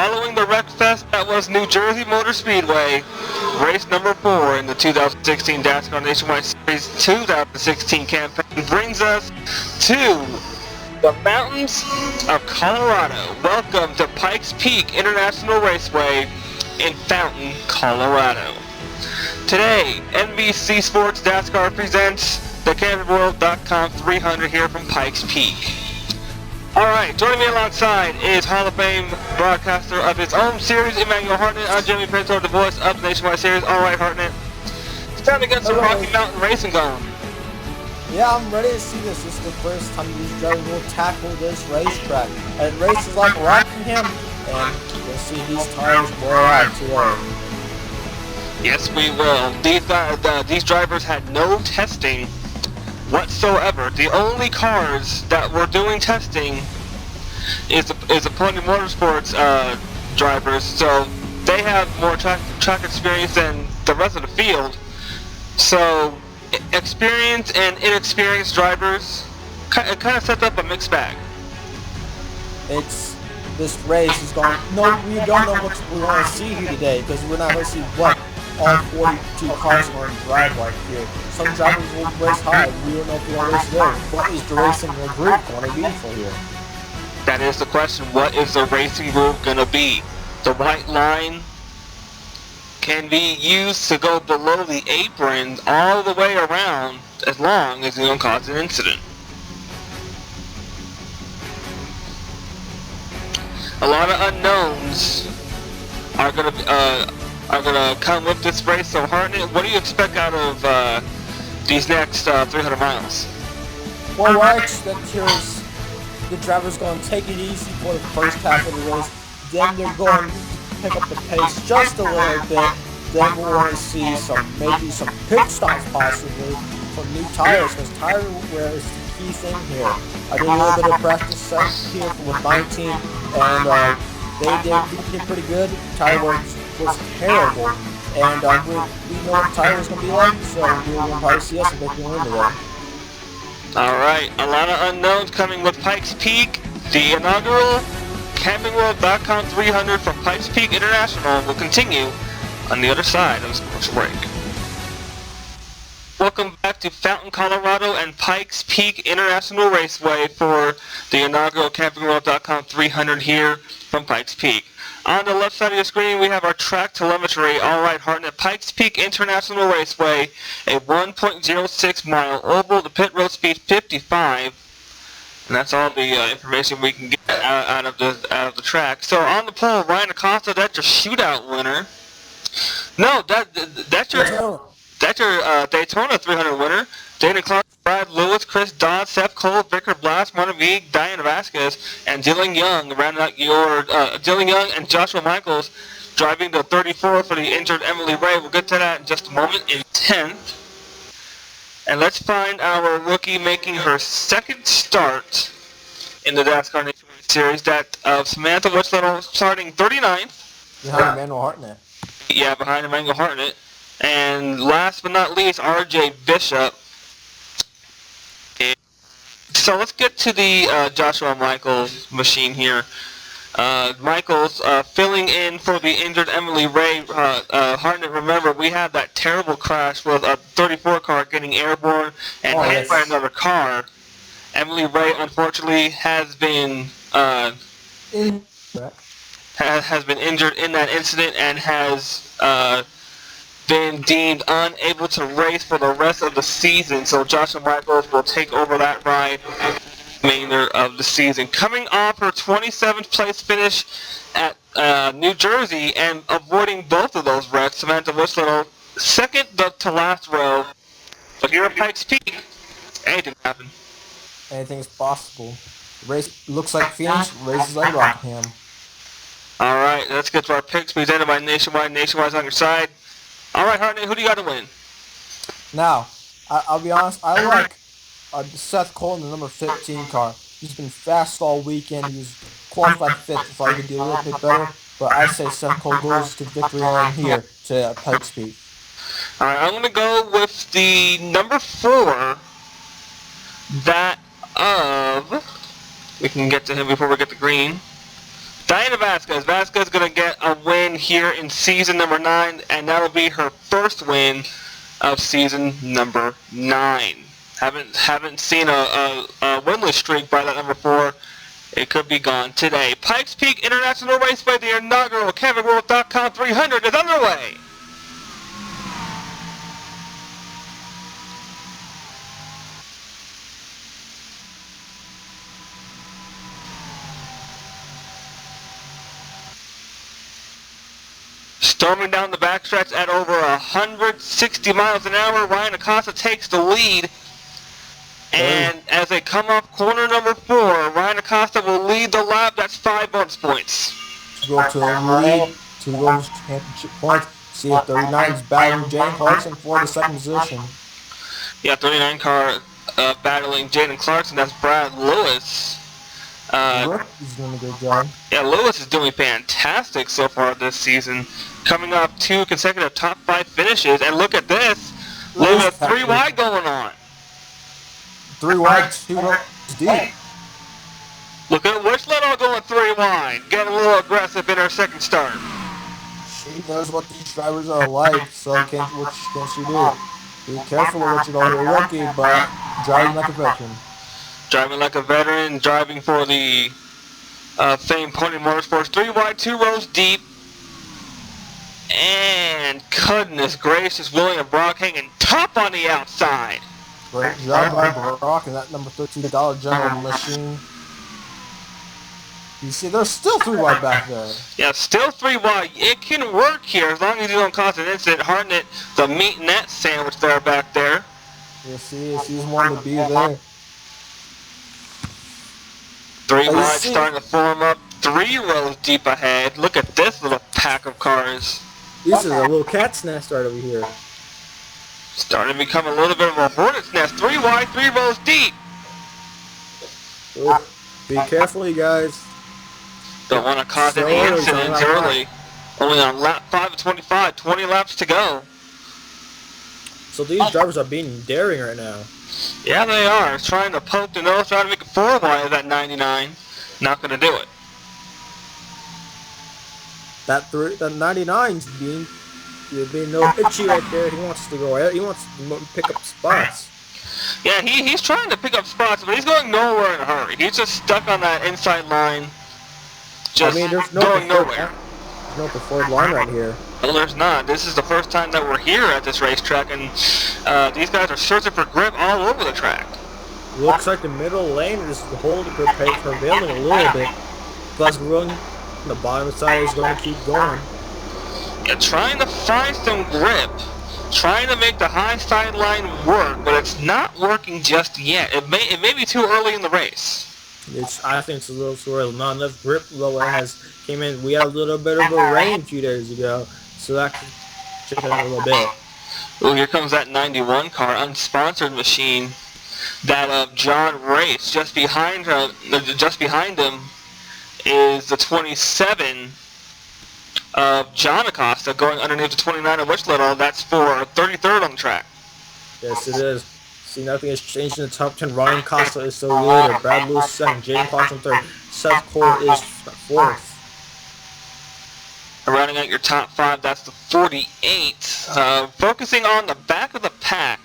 Following the wreck fest that was New Jersey Motor Speedway, race number 4 in the 2016 DASCAR Nationwide Series 2016 campaign brings us to the mountains of Colorado. Welcome to Pikes Peak International Raceway in Fountain, Colorado. Today, NBC Sports DASCAR presents the CampingWorld.com 300 here from Pikes Peak. Alright, joining me alongside is Hall of Fame broadcaster of his own series, Emmanuel Hartnett. I'm Jimmy Pinto, the voice of the Nationwide Series. Alright, Hartnett, it's time to get some Rocky Mountain racing going. Yeah, I'm ready to see this. This is the first time these drivers will tackle this racetrack. And races like Rockingham, and you'll see these tires wear out today. Yes, we will. These drivers had no testing whatsoever. The only cars that were doing testing is the Pony Motorsports drivers, so they have more track experience than the rest of the field. So experienced and inexperienced drivers kind of set up a mixed bag. This race is going. No, we don't know what we're going to see here today because we're not going to see what all 42 cars are going to drive like here. Some drivers will race high. We don't know if they're going to race there. What is the racing group going to be for here? That is the question. What is the racing group going to be? The white line can be used to go below the apron all the way around as long as you don't cause an incident. A lot of unknowns are going to come with this race. So Hartnett, what do you expect out of these next 300 miles? Well, what I expect here is the drivers going to take it easy for the first half of the race. Then they're going to pick up the pace just a little bit. Then we're going to see maybe some pit stops possibly for new tires, because tire wear is the key thing here. I did a little bit of practice here with my team, and they did pretty good. Tire wear was terrible, and we know what the tire is going to be like, so we're going to probably see us a bit going into that. Alright, a lot of unknowns coming with Pikes Peak. The inaugural CampingWorld.com 300 from Pikes Peak International will continue on the other side of this commercial break. Welcome back to Fountain, Colorado and Pikes Peak International Raceway for the inaugural CampingWorld.com 300 here from Pikes Peak. On the left side of your screen, we have our track telemetry. Alright, Hartnett, Pikes Peak International Raceway, a 1.06 mile oval, the pit road speed 55. And that's all the information we can get out of the track. So on the pole, Ryan Acosta, that's your shootout winner. No, that's your Daytona 300 winner. Dana Clark, Brad Lewis, Chris Dodd, Seth Cole, Vicar Blast, Martin Veig, Diana Vasquez, and Dylan Young rounding out your Dylan Young and Joshua Michaels driving the 34 for the injured Emily Ray. We'll get to that in just a moment. In 10th. And let's find our rookie making her second start in the DASCAR Nationwide Series. That of Samantha Wichlittle starting 39th. Behind Emmanuel Hartnett. Yeah, behind Emmanuel Hartnett. And last but not least, RJ Bishop. So let's get to the Joshua Michaels machine here. Michaels filling in for the injured Emily Ray. Hartnett, remember, we had that terrible crash with a 34 car getting airborne and hit by another car. Emily Ray, unfortunately, has been injured in that incident and has been deemed unable to race for the rest of the season. So Joshua Michaels will take over that ride remainder of the season. Coming off her 27th place finish at New Jersey and avoiding both of those wrecks, Samantha Wichlittle, second to last row. But here at Pikes Peak, anything can happen. Anything's possible. Race looks like Phoenix, races like Rockingham. Alright, let's get to our picks presented by Nationwide. Nationwide's on your side. Alright, Hartnett, who do you got to win? Now, I'll be honest, I like Seth Cole in the number 15 car. He's been fast all weekend. He was qualified 5th if I could do a little bit better. But I say Seth Cole goes to victory lane here to Pikes Peak. Alright, I'm going to go with the number 4, that of, we can get to him before we get to green, Diana Vasquez. Vasquez going to get a win here in season number 9, and that'll be her first win of season number 9. Haven't seen a winless streak by that number 4. It could be gone today. Pikes Peak International Raceway, the inaugural CampingWorld.com 300 is underway. Storming down the backstretch at over 160 miles an hour, Ryan Acosta takes the lead. And as they come off corner number 4, Ryan Acosta will lead the lap. That's 5 bonus points. To go to the lead, to those championship points. See if 39 is battling Jane Clarkson for the second position. Yeah, 39 car battling Jaden Clarkson. That's Brad Lewis. He's doing a good job. Yeah, Lewis is doing fantastic so far this season. Coming off 2 consecutive top 5 finishes. And look at this. Look at 3 wide going on. 3 wide, 2 deep. Look at Wishlet going 3 wide. Getting a little aggressive in her second start. She knows what these drivers are like, so what can she do? Be careful with what you're going to be rookie, but driving like a veteran. Driving like a veteran, driving for the famed Pony Motorsports. 3 wide, 2 rows deep. And goodness gracious, William Brock hanging top on the outside. Great job by Brock and that number $13 General Machine. You see, there's still 3 wide back there. Yeah, still 3 wide. It can work here as long as you don't cause an incident. Harden it, the meat net sandwich there back there. You see, she's wanting to be there. 3 wide starting to form up. 3 rows deep ahead. Look at this little pack of cars. This is a little cat's nest right over here. Starting to become a little bit of a hornet's nest. 3 wide, 3 rows deep. Ooh, be careful, you guys. Don't want to cause any incidents early. Only on lap 5 of 25, 20 laps to go. So these drivers are being daring right now. Yeah, they are. Trying to poke the nose, trying to make a 4 wide of that 99. Not going to do it. That 99's being no itchy right there. He wants to go out. He wants to pick up spots. Yeah, he's trying to pick up spots, but he's going nowhere in a hurry. He's just stuck on that inside line. Just there's no going nowhere. There's no preferred line right here. Well, there's not. This is the first time that we're here at this racetrack, and these guys are searching for grip all over the track. Looks like the middle lane is holding, prevailing a little bit. Plus, the bottom side is going to keep going. Yeah, trying to find some grip, trying to make the high side line work, but it's not working just yet. It may be too early in the race. I think it's a little too early. Not enough grip though. It came in. We had a little bit of a rain a few days ago, so that could check it out a little bit. Oh, here comes that 91 car, unsponsored machine. That of John Race. Just behind him is the 27 of John Acosta going underneath the 29 of Rich Little. That's for 33rd on the track. Yes, it is. See, nothing has changed in the top 10. Ryan Acosta is still leader. Brad Lewis second. Jaden Clarkson third. Seth Cole is fourth. Rounding out your top 5, that's the 48. Focusing on the back of the pack,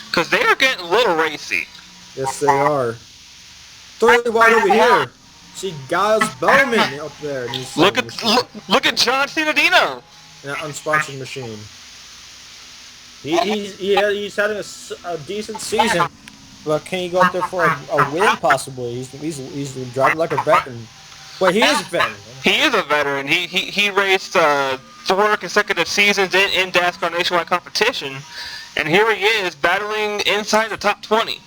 because they are getting a little racy. Yes, they are. 3 wide over here. See Giles Bowman up there. Look at John Cinadino. An unsponsored machine. He's having a decent season, but can he go up there for a win possibly? He's driving like a veteran. But he is a veteran. He is a veteran. He raced 4 consecutive seasons in DASCAR nationwide competition, and here he is battling inside the top 20.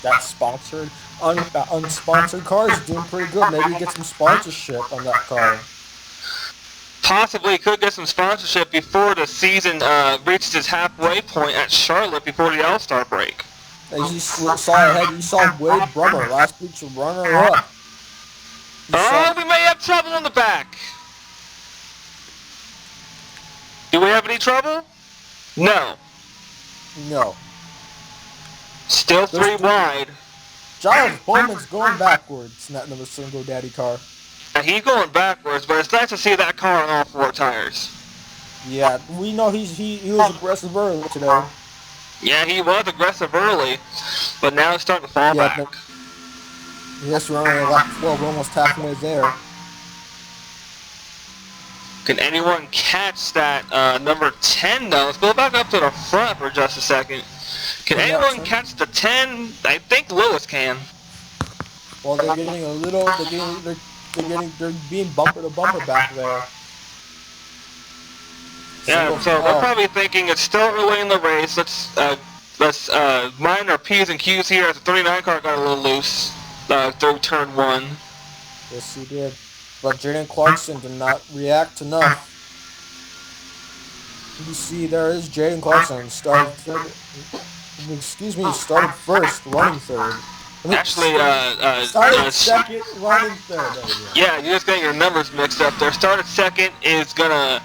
That sponsored, unsponsored car is doing pretty good. Maybe get some sponsorship on that car. Possibly could get some sponsorship before the season reaches its halfway point at Charlotte before the All-Star break. As you saw ahead, you saw Wade Brummer, last week's runner-up. We may have trouble in the back. Do we have any trouble? No. No. Still 3 wide. Giles Bowman's going backwards in that number single daddy car. And he's going backwards, but it's nice to see that car on all 4 tires. Yeah, we know he was aggressive early today. Yeah, he was aggressive early, but now it's starting to fall back. But yes, we're only lap 12. We're almost halfway there. Can anyone catch that number 10 though? Let's go back up to the front for just a second. Can anyone catch the 10? I think Lewis can. Well, they're getting a little. They're being bumper to bumper back there. Yeah, so they're probably thinking it's still early in the race. Let's mind our P's and Q's here as the 39 car got a little loose through turn 1. Yes, he did. But Jaden Clarkson did not react enough. You see, there is Jaden Clarkson. Started first, running third. Actually, started second, running third. Yeah, you just got your numbers mixed up there. Started second is gonna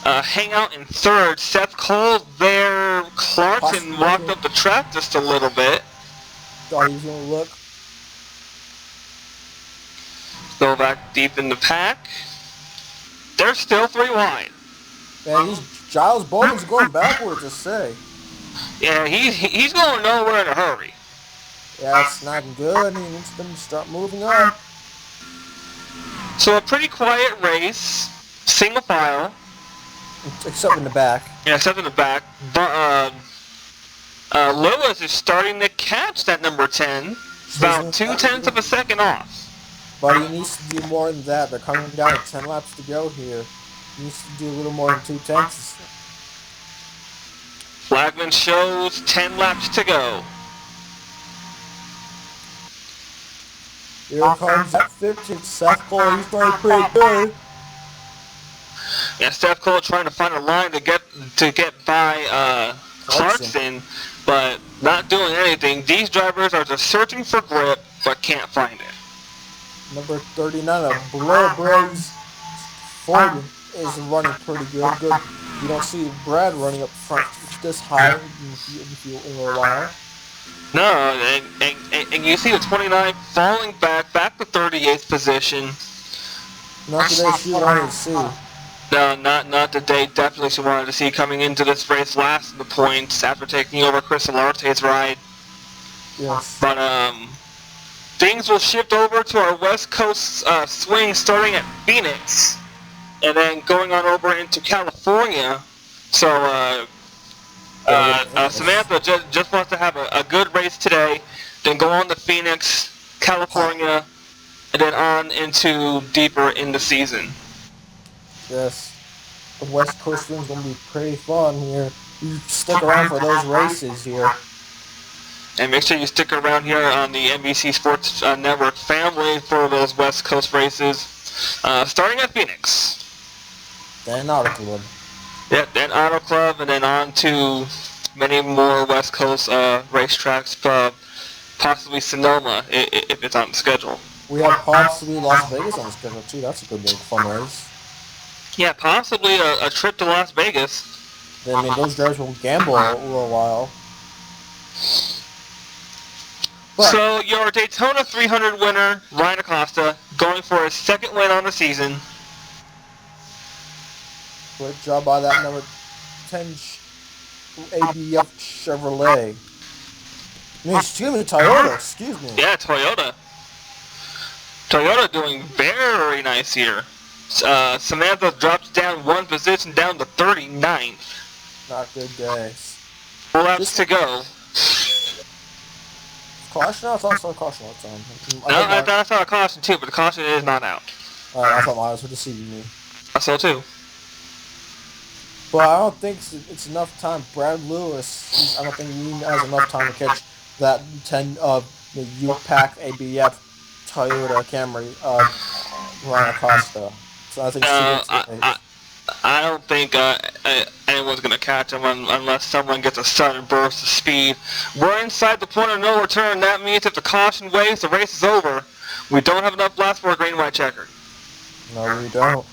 hang out in third. Seth Cole there. Clarkson walked up the track just a little bit. Thought he was gonna look. Go back deep in the pack. They're still 3 wide. Man, Giles Bowman's going backwards, to say. Yeah, he's going nowhere in a hurry. Yeah, it's not good. He needs them to start moving up. So a pretty quiet race, single file. Except in the back. Yeah, except in the back. But Lewis is starting to catch that number 10. About 0.2 of a second off. But he needs to do more than that. They're coming down to 10 laps to go here. He needs to do a little more than 0.2. Flagman shows 10 laps to go. Here comes that 15th. Seth Cole, he's playing pretty good. Yeah, Seth Cole trying to find a line to get by Clarkson, but not doing anything. These drivers are just searching for grip, but can't find it. Number 39, Blair Briggs Ford is running pretty good. You don't see Brad running up front this high in a while. No, and you see the 29 falling back to 38th position. Not today she wanted to see. No, not that they definitely she wanted to see coming into this race last in the points after taking over Chris Alarte's ride. Yes. But things will shift over to our West Coast swing starting at Phoenix and then going on over into California. So Samantha just wants to have a good race today, then go on to Phoenix, California, and then on into deeper in the season. Yes. The West Coast swing's going to be pretty fun here. You stick around for those races here. And make sure you stick around here on the NBC Sports Network family for those West Coast races, starting at Phoenix. Then Auto Club. Yep, then Auto Club, and then on to many more West Coast racetracks, possibly Sonoma if it's on the schedule. We have possibly Las Vegas on the schedule too. That's a good big fun race. Yeah, possibly a trip to Las Vegas. I mean, those drivers will gamble a little while. But so your Daytona 300 winner, Ryan Acosta, going for his 2nd win on the season. Great job by that number 10 ABF Chevrolet. Excuse me, Toyota. Excuse me. Yeah, Toyota. Toyota doing very nice here. Samantha drops down 1 position down to 39th. Not good day. 4 laps to go. Caution? I thought I saw a caution lights on. No, I thought I saw a caution too, but the caution is not out. I thought my eyes were deceiving me. I saw too. But I don't think it's enough time. Brad Lewis, I don't think he has enough time to catch that 10 the U-Pack ABF Toyota Camry Ryan Acosta. So I think I don't think anyone's going to catch him unless someone gets a sudden burst of speed. We're inside the point of no return. That means if the caution waves, the race is over. We don't have enough laps for a green-white checker. No, we don't.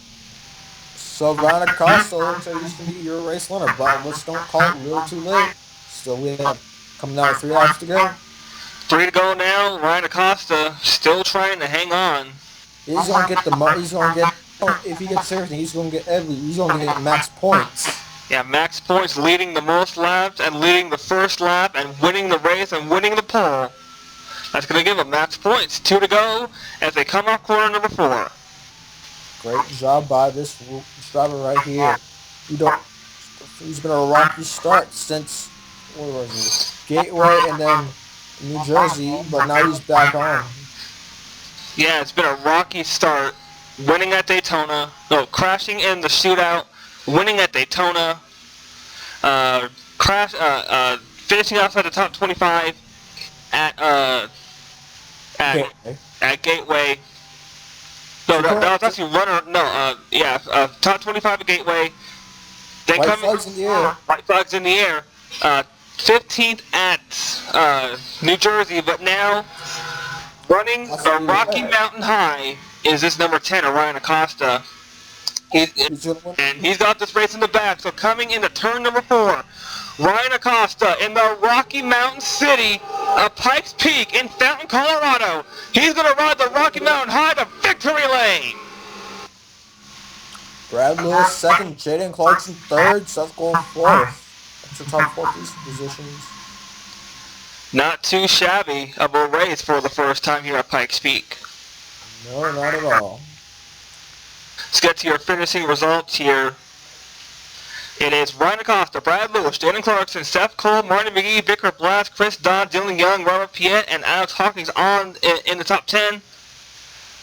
So Ryan Acosta looks like he's going to be your race winner, but let's don't call it a little too late. Still, we have coming down with 3 laps to go. 3 to go now. Ryan Acosta still trying to hang on. He's gonna get he's gonna get, if he gets everything, he's gonna get max points. Yeah, max points, leading the most laps and leading the first lap and winning the race and winning the pole. That's going to give him max points. 2 to go as they come off corner number 4. Great job by this driver right here. He's been a rocky start since, what was it, Gateway and then New Jersey, but now he's back on. Yeah, it's been a rocky start. Winning at Daytona, crashing in the shootout, winning at Daytona, finishing outside the top 25 at Gateway. No, that was actually runner. No, top 25 at Gateway. Then White flags in the air. White flags in the air. 15th at New Jersey, but now running the Rocky Mountain High is this number 10, Ryan Acosta. And he's got this race in the back. So coming into turn number 4, Ryan Acosta in the Rocky Mountain City of Pikes Peak in Fountain, Colorado. He's going to ride the Rocky Mountain High to victory lane. Brad Lewis second, Jaden Clarkson third, Seth Cole fourth. That's your top 4 positions. Not too shabby of a race for the first time here at Pikes Peak. No, not at all. Let's get to your finishing results here. It is Ryan Acosta, Brad Lewis, Jaden Clarkson, Seth Cole, Martin McGee, Vicar Blast, Chris Dodd, Dylan Young, Robert Piet, and Alex Hawkins in the top 10.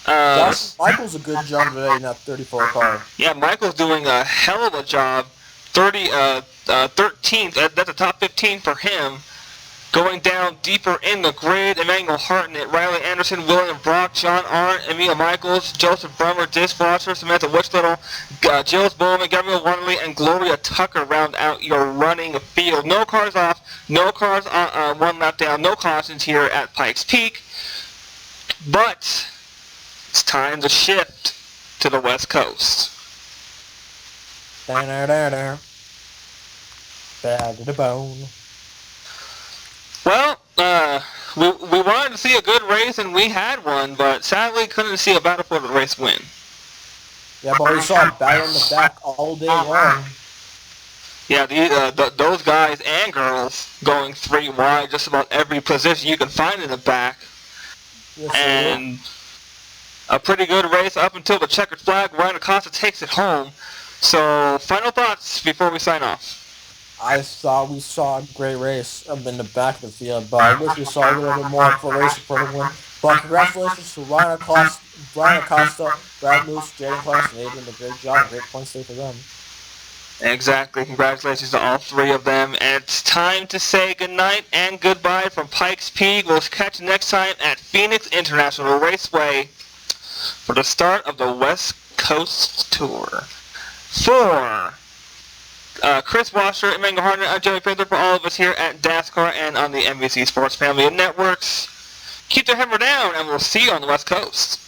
Michael's a good job today in that 34 car. Yeah, Michael's doing a hell of a job. 13th, that's a top 15 for him. Going down deeper in the grid, Emmanuel Hartnett, Riley Anderson, William Brock, John Arndt, Emil Michaels, Joseph Brummer, Dishwasher, Samantha Wichlittle, Gilles Bowman, Gabriel Wanley, and Gloria Tucker round out your running field. No cars off, no cars one lap down, no cautions here at Pikes Peak. But it's time to shift to the West Coast. Bad to the bone. Well, we wanted to see a good race, and we had one, but sadly couldn't see a battle for the race win. Yeah, but we saw a battle in the back all day long. Yeah, those guys and girls going 3 wide, just about every position you can find in the back. Yes, and a pretty good race up until the checkered flag. Ryan Acosta takes it home. So, final thoughts before we sign off. We saw a great race up in the back of the field, but I wish we saw a little bit more for race for the win. But congratulations to Ryan Acosta, Brad Lewis, Jaden Clarkson. They did a great job. Great points there for them. Exactly. Congratulations to all 3 of them. And it's time to say goodnight and goodbye from Pikes Peak. We'll catch you next time at Phoenix International Raceway for the start of the West Coast Tour. For Chris Washer, Emmanuel Hartnett, I'm Joey Panther, for all of us here at DASCAR and on the NBC Sports Family of Networks. Keep the hammer down, and we'll see you on the West Coast.